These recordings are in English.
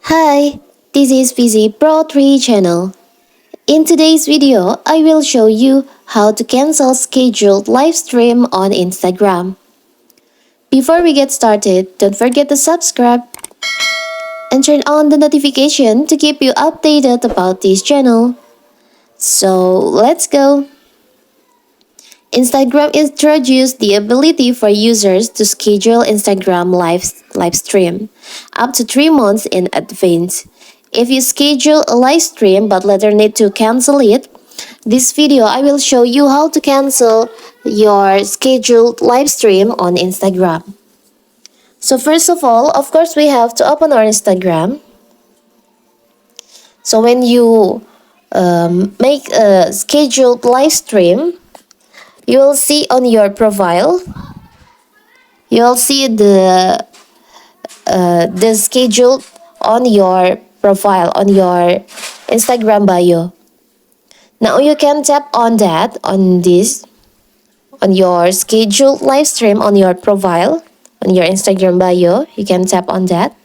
Hi, this is VZ Pro 3 channel. In today's video, I will show you how to cancel scheduled live stream on Instagram. Before we get started, don't forget to subscribe and turn on the notification to keep you updated about this channel. So let's go! Instagram introduced the ability for users to schedule Instagram live stream up to 3 months in advance. If you schedule a live stream but later need to cancel it, this video I will show you how to cancel your scheduled live stream on Instagram. So first of all, of course we have to open our Instagram. So when you make a scheduled live stream, you will see on your profile, you will see the schedule on your profile, on your Instagram bio. Now you can tap on that, on your scheduled live stream on your profile, on your Instagram bio. You can tap on that.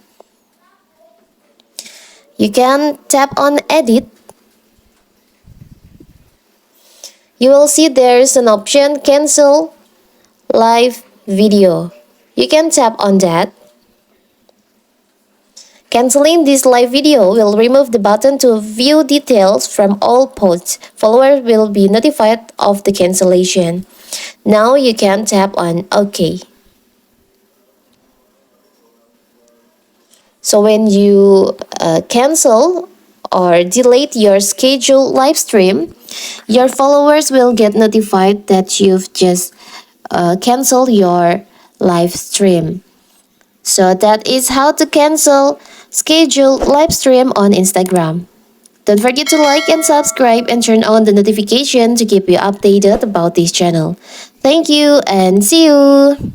You can tap on edit. You will see there is an option cancel live video. You can tap on that. Canceling this live video will remove the button to view details from all posts. Followers will be notified of the cancellation. Now you can tap on OK. So when you cancel or delete your scheduled live stream, your followers will get notified that you've just canceled your live stream. So that is how to cancel scheduled live stream on Instagram. Don't forget to like and subscribe and turn on the notification to keep you updated about this channel. Thank you and see you!